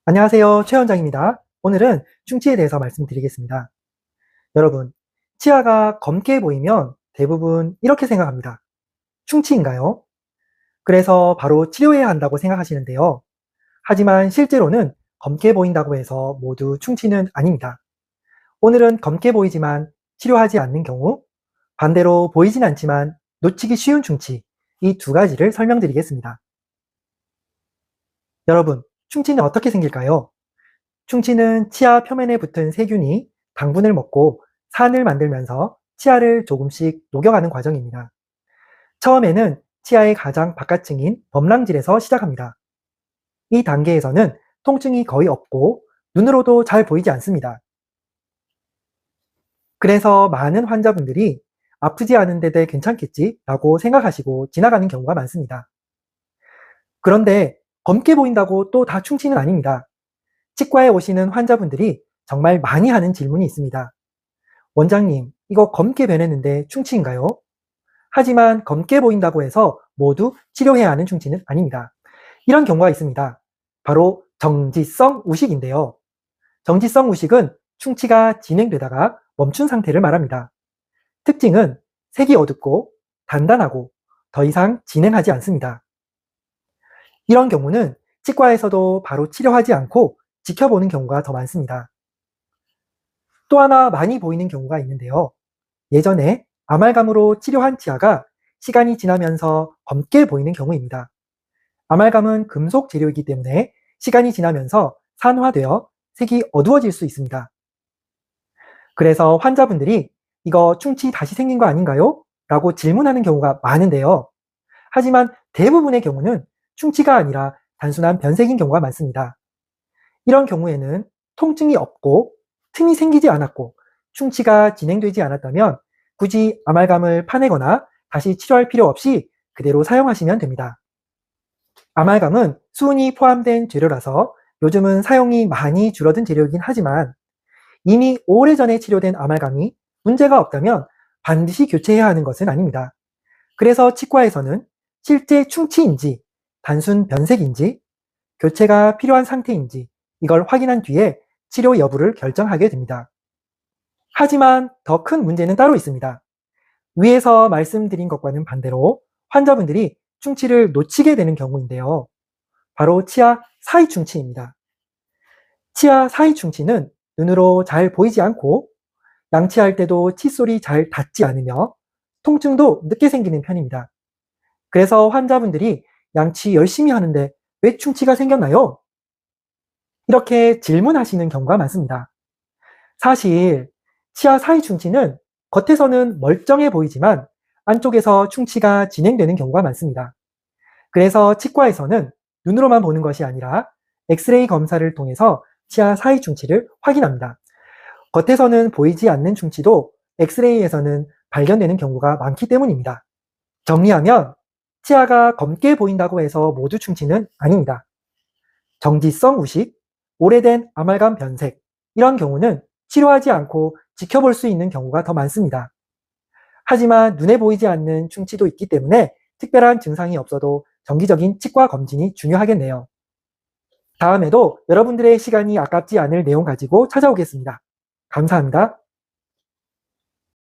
안녕하세요. 최 원장입니다. 오늘은 충치에 대해서 말씀드리겠습니다. 여러분, 치아가 검게 보이면 대부분 이렇게 생각합니다. 충치인가요? 그래서 바로 치료해야 한다고 생각하시는데요. 하지만 실제로는 검게 보인다고 해서 모두 충치는 아닙니다. 오늘은 검게 보이지만 치료하지 않는 경우, 반대로 보이진 않지만 놓치기 쉬운 충치, 이 두 가지를 설명드리겠습니다. 여러분, 충치는 어떻게 생길까요? 충치는 치아 표면에 붙은 세균이 당분을 먹고 산을 만들면서 치아를 조금씩 녹여가는 과정입니다. 처음에는 치아의 가장 바깥층인 범랑질에서 시작합니다. 이 단계에서는 통증이 거의 없고 눈으로도 잘 보이지 않습니다. 그래서 많은 환자분들이 아프지 않은데도 괜찮겠지 라고 생각하시고 지나가는 경우가 많습니다. 그런데 검게 보인다고 또 다 충치는 아닙니다. 치과에 오시는 환자분들이 정말 많이 하는 질문이 있습니다. 원장님, 이거 검게 변했는데 충치인가요? 하지만 검게 보인다고 해서 모두 치료해야 하는 충치는 아닙니다. 이런 경우가 있습니다. 바로 정지성 우식인데요. 정지성 우식은 충치가 진행되다가 멈춘 상태를 말합니다. 특징은 색이 어둡고 단단하고 더 이상 진행하지 않습니다. 이런 경우는 치과에서도 바로 치료하지 않고 지켜보는 경우가 더 많습니다. 또 하나 많이 보이는 경우가 있는데요. 예전에 아말감으로 치료한 치아가 시간이 지나면서 검게 보이는 경우입니다. 아말감은 금속 재료이기 때문에 시간이 지나면서 산화되어 색이 어두워질 수 있습니다. 그래서 환자분들이 이거 충치 다시 생긴 거 아닌가요? 라고 질문하는 경우가 많은데요. 하지만 대부분의 경우는 충치가 아니라 단순한 변색인 경우가 많습니다. 이런 경우에는 통증이 없고 틈이 생기지 않았고 충치가 진행되지 않았다면 굳이 아말감을 파내거나 다시 치료할 필요 없이 그대로 사용하시면 됩니다. 아말감은 수은이 포함된 재료라서 요즘은 사용이 많이 줄어든 재료이긴 하지만 이미 오래전에 치료된 아말감이 문제가 없다면 반드시 교체해야 하는 것은 아닙니다. 그래서 치과에서는 실제 충치인지 단순 변색인지 교체가 필요한 상태인지 이걸 확인한 뒤에 치료 여부를 결정하게 됩니다. 하지만 더 큰 문제는 따로 있습니다. 위에서 말씀드린 것과는 반대로 환자분들이 충치를 놓치게 되는 경우인데요. 바로 치아 사이 충치입니다. 치아 사이 충치는 눈으로 잘 보이지 않고 양치할 때도 칫솔이 잘 닿지 않으며 통증도 늦게 생기는 편입니다. 그래서 환자분들이 양치 열심히 하는데 왜 충치가 생겼나요? 이렇게 질문하시는 경우가 많습니다. 사실 치아 사이 충치는 겉에서는 멀쩡해 보이지만 안쪽에서 충치가 진행되는 경우가 많습니다. 그래서 치과에서는 눈으로만 보는 것이 아니라 엑스레이 검사를 통해서 치아 사이 충치를 확인합니다. 겉에서는 보이지 않는 충치도 엑스레이에서는 발견되는 경우가 많기 때문입니다. 정리하면 치아가 검게 보인다고 해서 모두 충치는 아닙니다. 정지성 우식, 오래된 아말감 변색, 이런 경우는 치료하지 않고 지켜볼 수 있는 경우가 더 많습니다. 하지만 눈에 보이지 않는 충치도 있기 때문에 특별한 증상이 없어도 정기적인 치과 검진이 중요하겠네요. 다음에도 여러분들의 시간이 아깝지 않을 내용 가지고 찾아오겠습니다. 감사합니다.